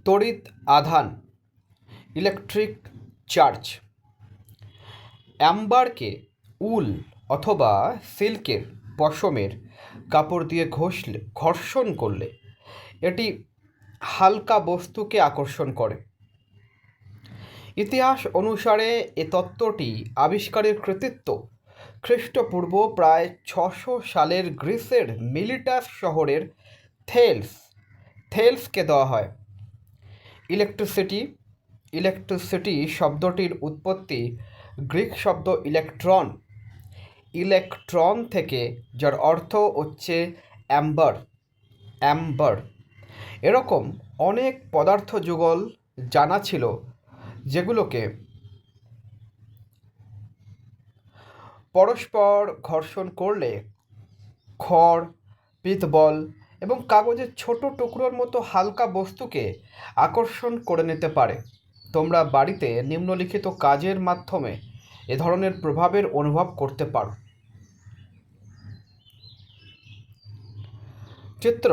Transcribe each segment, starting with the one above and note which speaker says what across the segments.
Speaker 1: তড়িৎ আধান, electric charge. অ্যাম্বারকে উল অথবা সিল্কের পশমের কাপড় দিয়ে ঘর্ষণ করলে এটি হালকা বস্তুকে আকর্ষণ করে। ইতিহাস অনুসারে এ তত্ত্বটি আবিষ্কারের কৃতিত্ব খ্রিস্টপূর্ব প্রায় 600 সালের গ্রিসের মিলিটাস শহরের থেলসকে দেওয়া হয়। ইলেকট্রিসিটি শব্দটির উৎপত্তি গ্রিক শব্দ ইলেকট্রন থেকে, যার অর্থ হচ্ছে অ্যাম্বার। এরকম অনেক পদার্থ যুগল জানা ছিল যেগুলোকে পরস্পর ঘর্ষণ করলে খড়, পিতবল এবং কাগজের ছোট টুকরোর মতো হালকা বস্তুকে আকর্ষণ করে নিতে পারে। তোমরা বাড়িতে নিম্নলিখিত কাজের মাধ্যমে এ ধরনের প্রভাবের অনুভব করতে পারো। চিত্র: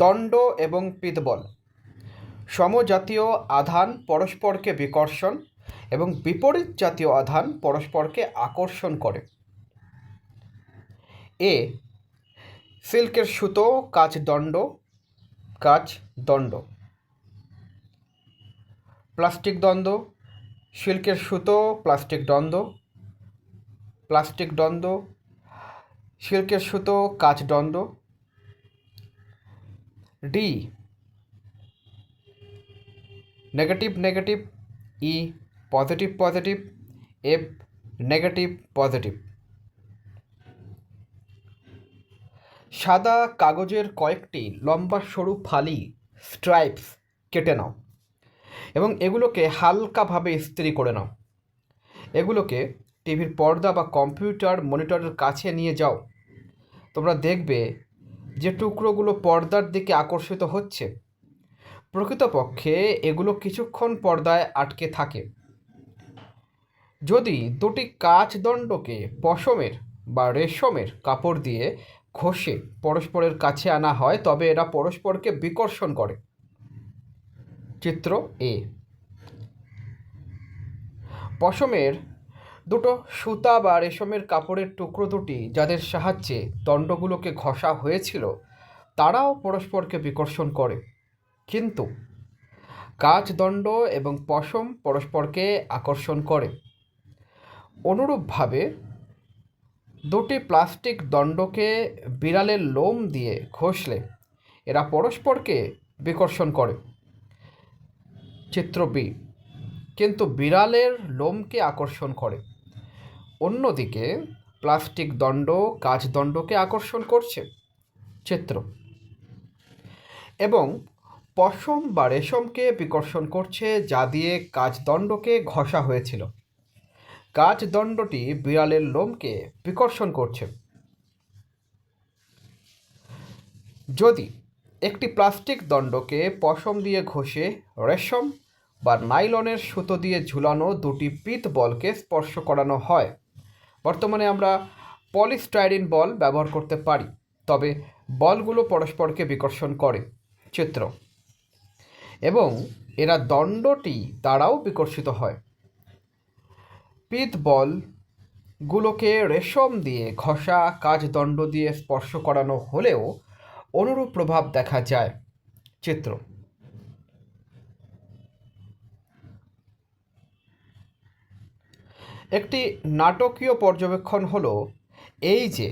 Speaker 1: দণ্ড এবং পিতবল। সমজাতীয় আধান পরস্পরকে বিকর্ষণ এবং বিপরীত জাতীয় আধান পরস্পরকে আকর্ষণ করে। এ সিল্কের সুতো কাচ দণ্ড। প্লাস্টিক দ্বন্দ্ব, সিল্কের সুতো প্লাস্টিক দ্বন্দ্ব, সিল্কের সুতো কাচ দ্বন্দ্ব। ডি নেগেটিভ, ই পজিটিভ, এফ নেগেটিভ। সাদা কাগজের কয়েকটি লম্বা সরু ফালি স্ট্রাইপস কেটে নাও এবং এগুলোকে হালকাভাবে ইস্ত্রি করে নাও। এগুলোকে টিভির পর্দা বা কম্পিউটার মনিটরের কাছে নিয়ে যাও। তোমরা দেখবে যে টুকরোগুলো পর্দার দিকে আকর্ষিত হচ্ছে। প্রকৃতপক্ষে এগুলো কিছুক্ষণ পর্দায় আটকে থাকে। যদি দুটি কাচ দণ্ডকে পশমের বা রেশমের কাপড় দিয়ে ঘষে পরস্পরের কাছে আনা হয় তবে এরা পরস্পরকে বিকর্ষণ করে। চিত্র এ। পশমের দুটো সুতা বা রেশমের কাপড়ের টুকরো দুটি যাদের সাহায্যে দণ্ডগুলোকে ঘষা হয়েছিল তারাও পরস্পরকে বিকর্ষণ করে, কিন্তু কাচ দণ্ড এবং পশম পরস্পরকে আকর্ষণ করে। অনুরূপভাবে দুটি প্লাস্টিক দণ্ডকে বিড়ালের লোম দিয়ে ঘষলে এরা পরস্পরকে বিকর্ষণ করে। চিত্র বি। কিন্তু বিড়ালের লোমকে আকর্ষণ করে, অন্যদিকে প্লাস্টিক দণ্ড কাচ দণ্ডকে আকর্ষণ করছে। চিত্র। এবং পশম বা রেশমকে বিকর্ষণ করছে যা দিয়ে কাচ দণ্ডকে ঘষা হয়েছিল। কাচ দণ্ডটি বিড়ালের লোমকে বিকর্ষণ করছে। যদি একটি প্লাস্টিক দণ্ডকে পশম দিয়ে ঘষে রেশম বা নাইলনের সুতো দিয়ে ঝুলানো দুটি পিত বলকে স্পর্শ করানো হয়, বর্তমানে আমরা পলিস্টাইরিন বল ব্যবহার করতে পারি, তবে বলগুলো পরস্পরকে বিকর্ষণ করে। চিত্র। এবং এরা দণ্ডটি দ্বারাও বিকর্ষিত হয়। পিত বলগুলোকে রেশম দিয়ে ঘষা কাচ দণ্ড দিয়ে স্পর্শ করানো হলেও অনুরূপ প্রভাব দেখা যায়। চিত্র। একটি নাটকীয় পর্যবেক্ষণ হলো এই যে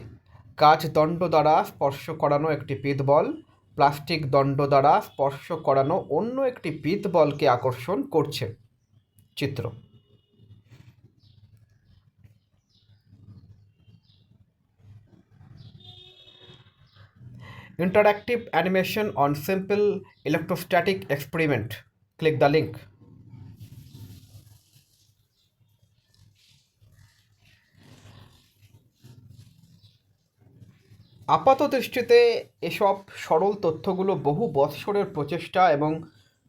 Speaker 1: কাচ দণ্ড দ্বারা স্পর্শ করানো একটি পিত বল প্লাস্টিক দণ্ড দ্বারা স্পর্শ করানো অন্য একটি পিত বলকে আকর্ষণ করছে। চিত্র। Interactive animation on simple electrostatic experiment. Click the link. আপাত দৃষ্টিতে এসব সরল তথ্যগুলো বহু বৎসরের প্রচেষ্টা এবং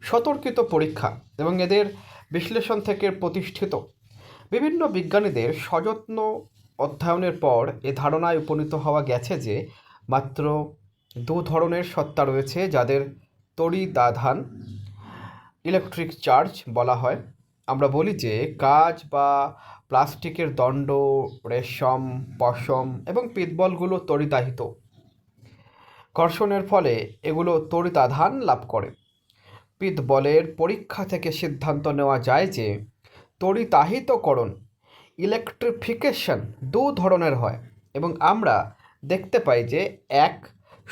Speaker 1: সতর্কিত পরীক্ষা এবং এদের বিশ্লেষণ থেকে প্রতিষ্ঠিত। বিভিন্ন বিজ্ঞানীদের সযত্ন অধ্যয়নের পর এ ধারণায় উপনীত হওয়া গেছে যে মাত্র দু ধরনের সত্তা রয়েছে যাদের তড়িদাধান, ইলেকট্রিক চার্জ বলা হয়। আমরা বলি যে কাঁচ বা প্লাস্টিকের দণ্ড, রেশম, পশম এবং পিতবলগুলো তড়িদাহিত। ঘর্ষণের ফলে এগুলো তড়িতাধান লাভ করে। পিতবলের পরীক্ষা থেকে সিদ্ধান্ত নেওয়া যায় যে তড়িতাহিতকরণ, ইলেকট্রিফিকেশন দু ধরনের হয় এবং আমরা দেখতে পাই যে এক,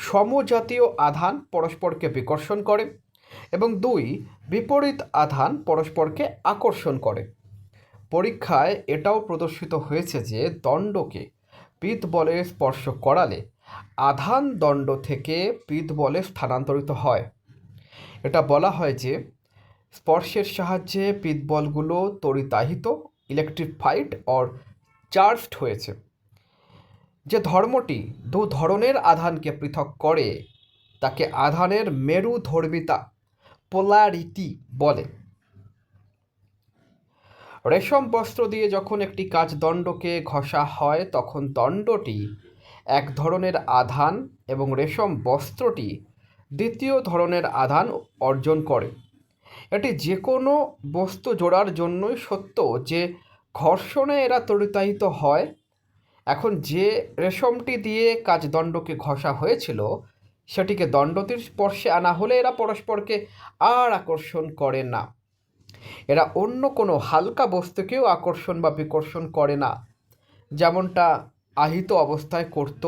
Speaker 1: সমজাতীয় আধান পরস্পরকে বিকর্ষণ করে এবং দুই, বিপরীত আধান পরস্পরকে আকর্ষণ করে। পরীক্ষায় এটাও প্রদর্শিত হয়েছে যে দণ্ডকে পিতবলে স্পর্শ করালে আধান দণ্ড থেকে পিতবলে স্থানান্তরিত হয়। এটা বলা হয় যে স্পর্শের সাহায্যে পিতবলগুলো তড়িতাহিত, ইলেকট্রিফাইড অর চার্জড হয়েছে। যে ধর্মটি দু ধরনের আধানকে পৃথক করে তাকে আধানের মেরুধর্মিতা, পোলারিটি বলে। রেশম বস্ত্র দিয়ে যখন একটি কাচদণ্ডকে ঘষা হয় তখন দণ্ডটি এক ধরনের আধান এবং রেশম বস্ত্রটি দ্বিতীয় ধরনের আধান অর্জন করে। এটি যে কোনো বস্তু জোড়ার জন্যই সত্য যে ঘর্ষণে এরা তড়িতাহিত হয়। এখন যে রেশমটি দিয়ে কাচদণ্ডকে ঘষা হয়েছিল সেটিকে দণ্ডটির স্পর্শে আনা হলে এরা পরস্পরকে আর আকর্ষণ করে না। এরা অন্য কোনো হালকা বস্তুকেও আকর্ষণ বা বিকর্ষণ করে না, যেমনটা আহিত অবস্থায় করত।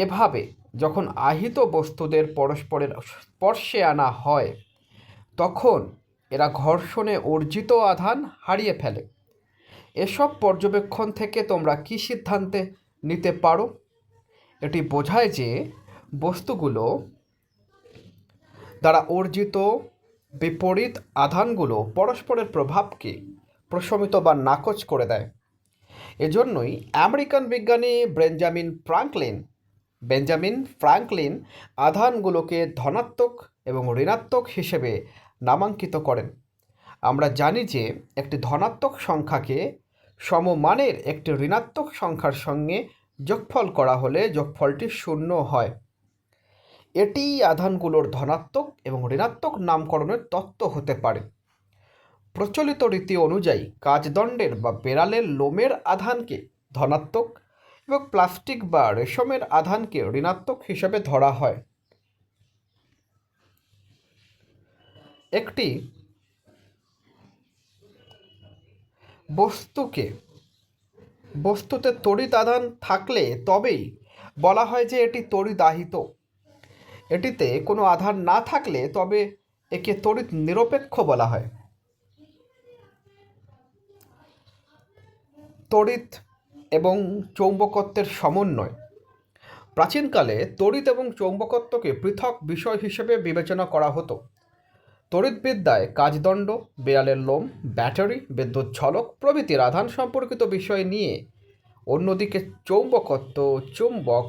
Speaker 1: এভাবে যখন আহিত বস্তুদের পরস্পরের স্পর্শে আনা হয় তখন এরা ঘর্ষণে অর্জিত আধান হারিয়ে ফেলে। এসব পর্যবেক্ষণ থেকে তোমরা কী সিদ্ধান্তে নিতে পারো? এটি বোঝায় যে বস্তুগুলো দ্বারা অর্জিত বিপরীত আধানগুলো পরস্পরের প্রভাবকে প্রশমিত বা নাকচ করে দেয়। এজন্যই আমেরিকান বিজ্ঞানী বেঞ্জামিন ফ্রাঙ্কলিন আধানগুলোকে ধনাত্মক এবং ঋণাত্মক হিসেবে নামাঙ্কিত করেন। আমরা জানি যে একটি ধনাত্মক সংখ্যাকে সমমানের একটি ঋণাত্মক সংখ্যার সঙ্গে যোগফল করা হলে যোগফলটি 0 হয়। এটিই আধানগুলোর ধনাত্মক এবং ঋণাত্মক নামকরণের তত্ত্ব হতে পারে। প্রচলিত রীতি অনুযায়ী কাচদণ্ডের বা বেড়ালের লোমের আধানকে ধনাত্মক এবং প্লাস্টিক বা রেশমের আধানকে ঋণাত্মক হিসেবে ধরা হয়। একটি বস্তুতে তড়িৎ আধান থাকলে তবেই বলা হয় যে এটি তড়িদাহিত। এটিতে কোনো আধান না থাকলে তবে একে তড়িৎ নিরপেক্ষ বলা হয়। তড়িৎ এবং চৌম্বকত্বের সমন্বয়। প্রাচীনকালে তড়িৎ এবং চৌম্বকত্বকে পৃথক বিষয় হিসেবে বিবেচনা করা হতো। তড়িৎবিদ্যায় কাচদণ্ড, বেড়ালের লোম, ব্যাটারি, বিদ্যুৎ ঝলক প্রভৃতির আধান সম্পর্কিত বিষয় নিয়ে, অন্যদিকে চৌম্বকত্ব, চুম্বক,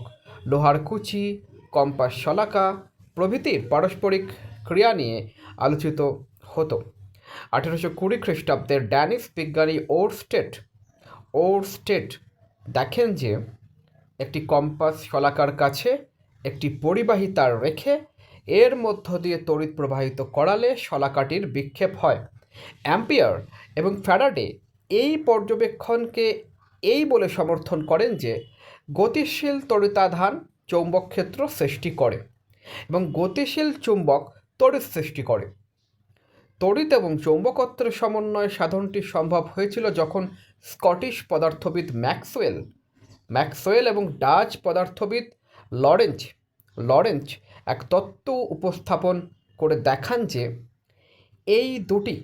Speaker 1: লোহার কুচি, কম্পাস শলাকা প্রভৃতির পারস্পরিক ক্রিয়া নিয়ে আলোচিত হতো। 1820 খ্রিস্টাব্দের ড্যানিশ বিজ্ঞানী ওরস্টেড দেখেন যে একটি কম্পাস শলাকার কাছে একটি পরিবাহী তার রেখে এর মধ্য দিয়ে তড়িৎ প্রবাহিত করালে শলাকাটির বিক্ষেপ হয়। অ্যাম্পিয়ার এবং ফ্যারাডে এই পর্যবেক্ষণকে এই বলে সমর্থন করেন যে গতিশীল তড়িতাধান চৌম্বক ক্ষেত্র সৃষ্টি করে এবং গতিশীল চুম্বক তড়িৎ সৃষ্টি করে। তড়িৎ এবং চৌম্বকত্বের সমন্বয় সাধনটি সম্ভব হয়েছিল যখন স্কটিশ পদার্থবিদ ম্যাক্সওয়েল এবং ডাচ পদার্থবিদ লরেঞ্জ এক তত্ত্ব উপস্থাপন করে দেখান যে এই দুটি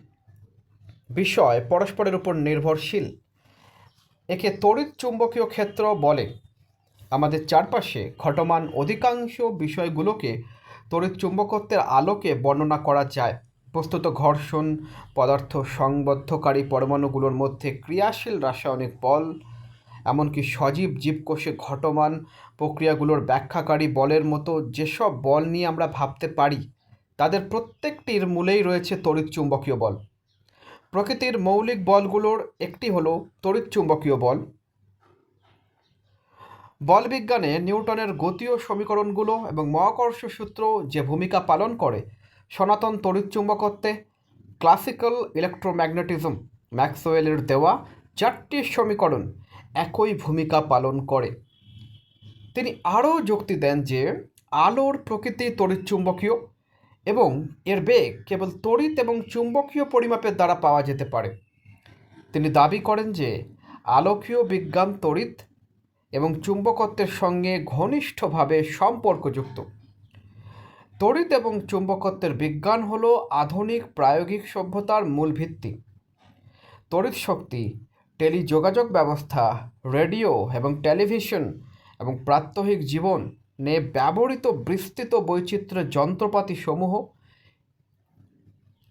Speaker 1: বিষয় পরস্পরের উপর নির্ভরশীল। একে তড়িৎ চুম্বকীয় ক্ষেত্র বলে। আমাদের চারপাশে ঘটমান অধিকাংশ বিষয়গুলোকে তড়িৎ চুম্বকত্বের আলোকে বর্ণনা করা যায়। বস্তুত ঘর্ষণ, পদার্থ সংবদ্ধকারী পরমাণুগুলোর মধ্যে ক্রিয়াশীল রাসায়নিক বল, এমনকি সজীব জীবকোষে ঘটমান প্রক্রিয়াগুলোর ব্যাখ্যাকারী বলের মতো যেসব বল নিয়ে আমরা ভাবতে পারি তাদের প্রত্যেকটির মূলেই রয়েছে তড়িৎ চুম্বকীয় বল। প্রকৃতির মৌলিক বলগুলোর একটি হলো তড়িৎ চুম্বকীয় বল। বলবিজ্ঞানে নিউটনের গতীয় সমীকরণগুলো এবং মহাকর্ষ সূত্র যে ভূমিকা পালন করে, সনাতন তড়িৎচুম্বকত্বে ক্লাসিক্যাল ইলেকট্রোম্যাগনেটিজম ম্যাক্সওয়েলের দেওয়া 4টি সমীকরণ একই ভূমিকা পালন করে। তিনি আরও যুক্তি দেন যে আলোর প্রকৃতি তড়িৎচুম্বকীয় এবং এর বেগ কেবল তড়িৎ এবং চুম্বকীয় পরিমাপের দ্বারা পাওয়া যেতে পারে। তিনি দাবি করেন যে আলোকীয় বিজ্ঞান তড়িৎ এবং চুম্বকত্বের সঙ্গে ঘনিষ্ঠভাবে সম্পর্কযুক্ত। তড়িৎ এবং চুম্বকত্বের বিজ্ঞান হল আধুনিক প্রায়োগিক সভ্যতার মূল ভিত্তি। তড়িৎ শক্তি, টেলিযোগাযোগ ব্যবস্থা, রেডিও এবং টেলিভিশন এবং প্রাত্যহিক জীবনে ব্যবহৃত বিস্তৃত বৈচিত্র্য যন্ত্রপাতি সমূহ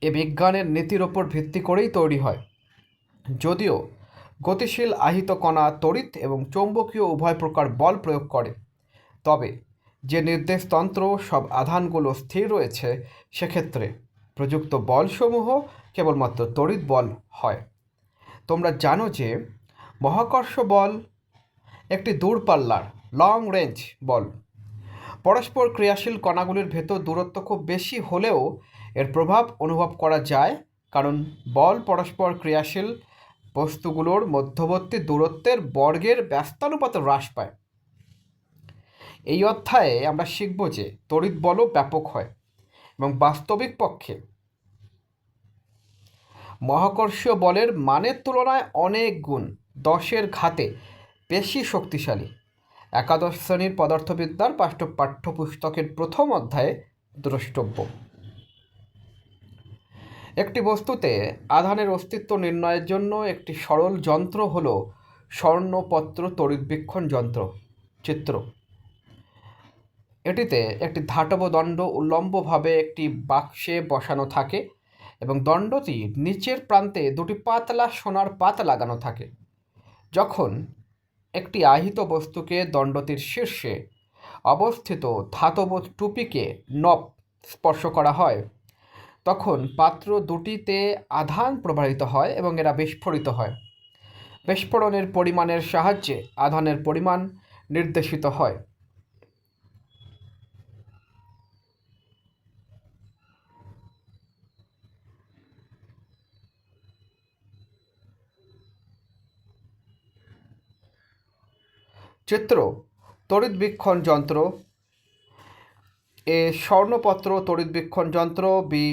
Speaker 1: এ বিজ্ঞানের নীতির ওপর ভিত্তি করেই তৈরি হয়। যদিও গতিশীল আহিত কণা তড়িৎ এবং চৌম্বকীয় উভয় প্রকার বল প্রয়োগ করে, তবে যে নির্দেশতন্ত্র সব আধানগুলো স্থির রয়েছে, সেক্ষেত্রে প্রযুক্ত বলসমূহ কেবলমাত্র তড়িৎ বল হয়। তোমরা জানো যে মহাকর্ষ বল একটি দূরপাল্লার লং রেঞ্জ বল। পরস্পর ক্রিয়াশীল কণাগুলির ভেতর দূরত্ব খুব বেশি হলেও এর প্রভাব অনুভব করা যায়, কারণ বল পরস্পর ক্রিয়াশীল বস্তুগুলোর মধ্যবর্তী দূরত্বের বর্গের ব্যস্তানুপাতে হ্রাস পায়। এই অধ্যায়ে আমরা শিখব যে তড়িৎ বলও ব্যাপক হয় এবং বাস্তবিক পক্ষে মহাকর্ষীয় বলের মানের তুলনায় অনেক গুণ 10-এর ঘাতে বেশি শক্তিশালী। একাদশ শ্রেণীর পদার্থবিদ্যার পাঠ্যপুস্তকের প্রথম অধ্যায়ে দ্রষ্টব্য। একটি বস্তুতে আধানের অস্তিত্ব নির্ণয়ের জন্য একটি সরল যন্ত্র হল স্বর্ণপত্র তড়িৎবীক্ষণ যন্ত্র। চিত্র: এটিতে একটি ধাতব দণ্ড উল্লম্বভাবে একটি বাক্সে বসানো থাকে এবং দণ্ডটি নিচের প্রান্তে দুটি পাতলা সোনার পাত লাগানো থাকে। যখন একটি আহিত বস্তুকে দণ্ডটির শীর্ষে অবস্থিত ধাতব টুপিকে নব স্পর্শ করা হয়, তখন পাত্র দুটিতে আধান প্রবাহিত হয় এবং এরা বিস্ফোরিত হয়। বিস্ফোরণের পরিমাণের সাহায্যে আধানের পরিমাণ নির্দেশিত হয়। চিত্র: তড়িৎবীক্ষণ যন্ত্র। এ স্বর্ণপত্র তড়িৎবীক্ষণ যন্ত্র। বি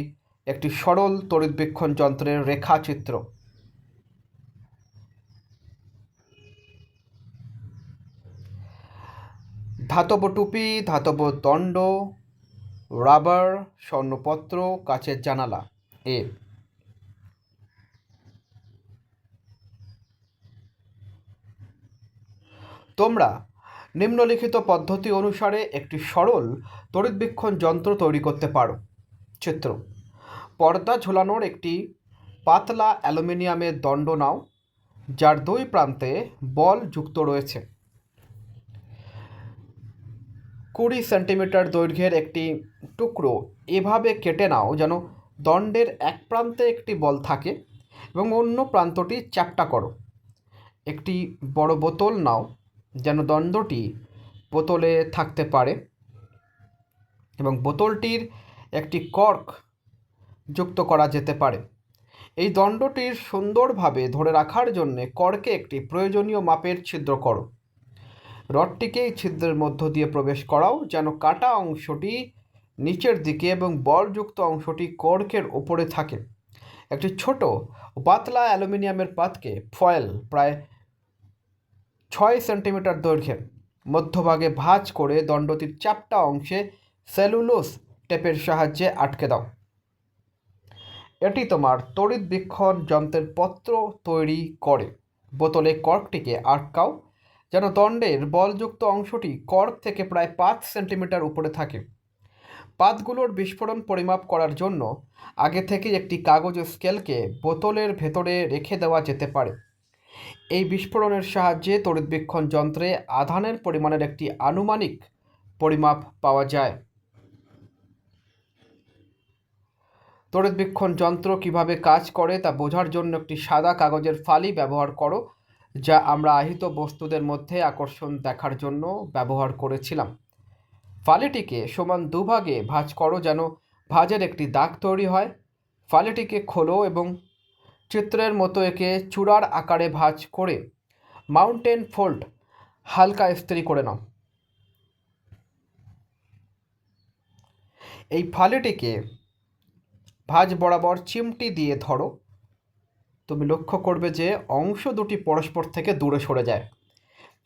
Speaker 1: একটি সরল তড়িৎবীক্ষণ যন্ত্রের রেখাচিত্র। ধাতব টুপি, ধাতব দণ্ড, রাবার, স্বর্ণপত্র, কাচের জানালা। এ তোমরা নিম্নলিখিত পদ্ধতি অনুসারে একটি সরল তড়িৎবীক্ষণ যন্ত্র তৈরি করতে পারো। চিত্র: পর্দা ঝোলানোর একটি পাতলা অ্যালুমিনিয়ামের দণ্ড নাও, যার দুই প্রান্তে বল যুক্ত রয়েছে। 20 সেন্টিমিটার দৈর্ঘ্যের একটি টুকরো এভাবে কেটে নাও যেন দণ্ডের এক প্রান্তে একটি বল থাকে এবং অন্য প্রান্তটি চ্যাপ্টা করো। একটি বড় বোতল নাও যেন দণ্ডটি বোতলে থাকতে পারে এবং বোতলটির একটি কর্ক যুক্ত করা যেতে পারে। এই দণ্ডটির সুন্দরভাবে ধরে রাখার জন্য কর্কে একটি প্রয়োজনীয় মাপের ছিদ্র করো। রডটিকে এই ছিদ্রের মধ্য দিয়ে প্রবেশ করাও যেন কাটা অংশটি নিচের দিকে এবং বলযুক্ত অংশটি কর্কের ওপরে থাকে। একটি ছোট পাতলা অ্যালুমিনিয়ামের পাতকে ফয়েল প্রায় 6 সেন্টিমিটার দৈর্ঘ্যের মধ্যভাগে ভাঁজ করে দণ্ডটির চ্যাপ্টা অংশে সেলুলোজ টেপের সাহায্যে আটকে দাও। এটি তোমার তড়িৎবীক্ষণ যন্ত্রের পত্র তৈরি করে। বোতলে কর্কটিকে আটকাও যেন দণ্ডের বলযুক্ত অংশটি কর্ক থেকে প্রায় 5 সেন্টিমিটার উপরে থাকে। পাতগুলোর বিস্ফোরণ পরিমাপ করার জন্য আগে থেকেই একটি কাগজ স্কেলকে বোতলের ভেতরে রেখে দেওয়া যেতে পারে। এই বিস্ফোরণের সাহায্যে তড়িৎবীক্ষণ যন্ত্রে আধানের পরিমাণের একটি আনুমানিক পরিমাপ পাওয়া যায়। তড়িৎবীক্ষণ যন্ত্র কিভাবে কাজ করে তা বোঝার জন্য একটি সাদা কাগজের ফালি ব্যবহার করো, যা আমরা আহিত বস্তুদের মধ্যে আকর্ষণ দেখার জন্য ব্যবহার করেছিলাম। ফালিটিকে সমান দুভাগে ভাঁজ করো যেন ভাঁজের একটি দাগ তৈরি হয়। ফালিটিকে খোলো এবং চিত্রের মতো একে চূড়ার আকারে ভাঁজ করে মাউন্টেন ফোল্ড হালকা ইস্ত্রি করে নাও। এই ফালিটিকে ভাঁজ বরাবর চিমটি দিয়ে ধরো। তুমি লক্ষ্য করবে যে অংশ দুটি পরস্পর থেকে দূরে সরে যায়।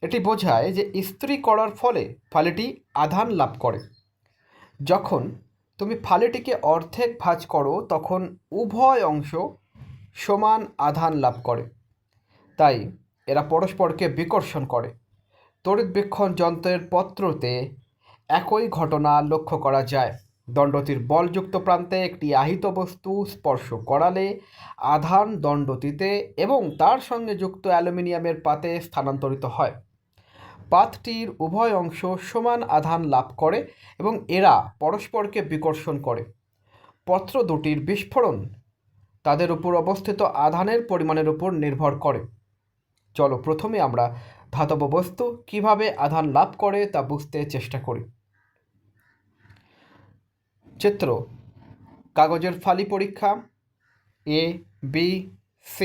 Speaker 1: এটি বোঝায় যে ইস্ত্রি করার ফলে ফালিটি আধান লাভ করে। যখন তুমি ফালিটিকে অর্ধেক ভাঁজ করো তখন উভয় অংশ সমান আধান লাভ করে, তাই এরা পরস্পরকে বিকর্ষণ করে। তড়িৎবীক্ষণ যন্ত্রের পত্রতে একই ঘটনা লক্ষ্য করা যায়। দণ্ডটির বলযুক্ত প্রান্তে একটি আহিত বস্তু স্পর্শ করালে আধান দণ্ডটিতে এবং তার সঙ্গে যুক্ত অ্যালুমিনিয়ামের পাতে স্থানান্তরিত হয়। পাতটির উভয় অংশ সমান আধান লাভ করে এবং এরা পরস্পরকে বিকর্ষণ করে। পত্র দুটির বিস্ফোরণ তাদের উপর অবস্থিত আধানের পরিমাণের উপর নির্ভর করে। চলো প্রথমে আমরা ধাতব বস্তু কিভাবে আধান লাভ করে তা বুঝতে চেষ্টা করি। চিত্র: কাগজের ফালি পরীক্ষা A, B, C।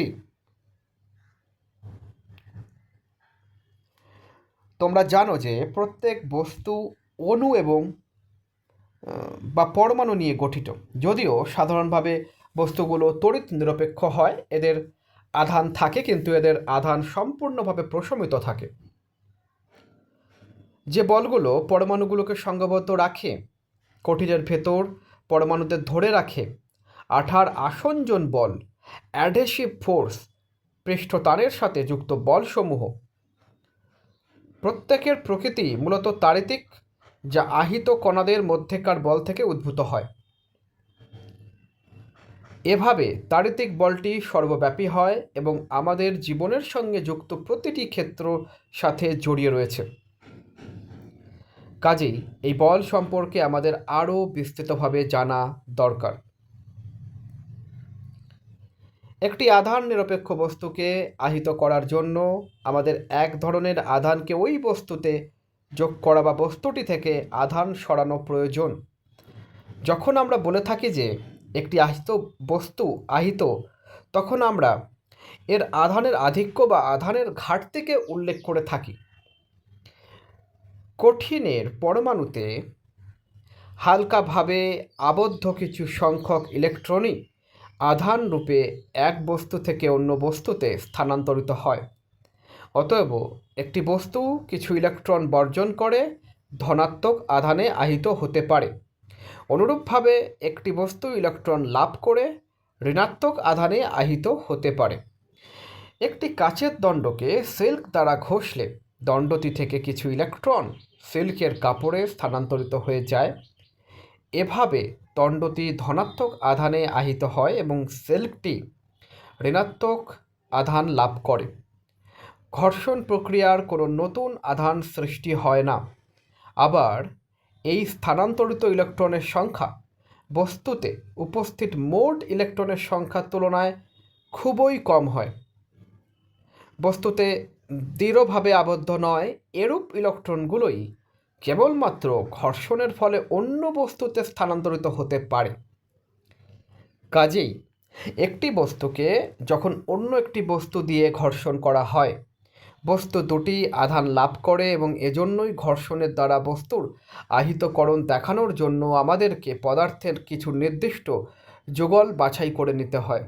Speaker 1: তোমরা জানো যে প্রত্যেক বস্তু অণু এবং বা পরমাণু নিয়ে গঠিত। যদিও সাধারণভাবে বস্তুগুলো তড়িৎ নিরপেক্ষ হয়, এদের আধান থাকে কিন্তু এদের আধান সম্পূর্ণভাবে প্রশমিত থাকে। যে বলগুলো পরমাণুগুলোকে সংঘবদ্ধ রাখে, কঠিনের ভেতর পরমাণুদের ধরে রাখে, আঠার আসঞ্জন বল, অ্যাডহেসিভ ফোর্স, পৃষ্ঠটানের সাথে যুক্ত বলসমূহ, প্রত্যেকের প্রকৃতি মূলত তাড়িতিক, যা আহিত কণাদের মধ্যেকার বল থেকে উদ্ভূত হয়। এভাবে তাড়িতিক বলটি সর্বব্যাপী হয় এবং আমাদের জীবনের সঙ্গে যুক্ত প্রতিটি ক্ষেত্র সাথে জড়িয়ে রয়েছে। কাজেই এই বল সম্পর্কে আমাদের আরও বিস্তৃতভাবে জানা দরকার। একটি আধান নিরপেক্ষ বস্তুকে আহিত করার জন্য আমাদের এক ধরনের আধানকে ওই বস্তুতে যোগ করা বা বস্তুটি থেকে আধান সরানো প্রয়োজন। যখন আমরা বলে থাকি যে একটি আহিত বস্তু আহিত, তখন আমরা এর আধানের আধিক্য বা আধানের ঘাটতিকে উল্লেখ করে থাকি। কঠিনের পরমাণুতে হালকাভাবে আবদ্ধ কিছু সংখ্যক ইলেকট্রনই আধান রূপে এক বস্তু থেকে অন্য বস্তুতে স্থানান্তরিত হয়। অতএব একটি বস্তু কিছু ইলেকট্রন বর্জন করে ধনাত্মক আধানে আহিত হতে পারে। অনুরূপভাবে একটি বস্তু ইলেকট্রন লাভ করে ঋণাত্মক আধানে আহিত হতে পারে। একটি কাচের দণ্ডকে সিল্ক দ্বারা ঘষলে দণ্ডটি থেকে কিছু ইলেকট্রন সিল্কের কাপড়ে স্থানান্তরিত হয়ে যায়। এভাবে দণ্ডটি ধনাত্মক আধানে আহিত হয় এবং সিল্কটি ঋণাত্মক আধান লাভ করে। ঘর্ষণ প্রক্রিয়ার কোনো নতুন আধান সৃষ্টি হয় না। আবার এই স্থানান্তরিত ইলেকট্রনের সংখ্যা বস্তুতে উপস্থিত মোট ইলেকট্রনের সংখ্যার তুলনায় খুবই কম হয়। বস্তুতে দৃঢ়ভাবে আবদ্ধ নয় এরূপ ইলেকট্রনগুলোই কেবলমাত্র ঘর্ষণের ফলে অন্য বস্তুতে স্থানান্তরিত হতে পারে। কাজেই একটি বস্তুকে যখন অন্য একটি বস্তু দিয়ে ঘর্ষণ করা হয়, বস্তু দুটি আধান লাভ করে এবং এজন্যই ঘর্ষণের দ্বারা বস্তুর আহিতকরণ দেখানোর জন্য আমাদেরকে পদার্থের কিছু নির্দিষ্ট যুগল বাছাই করে নিতে হয়।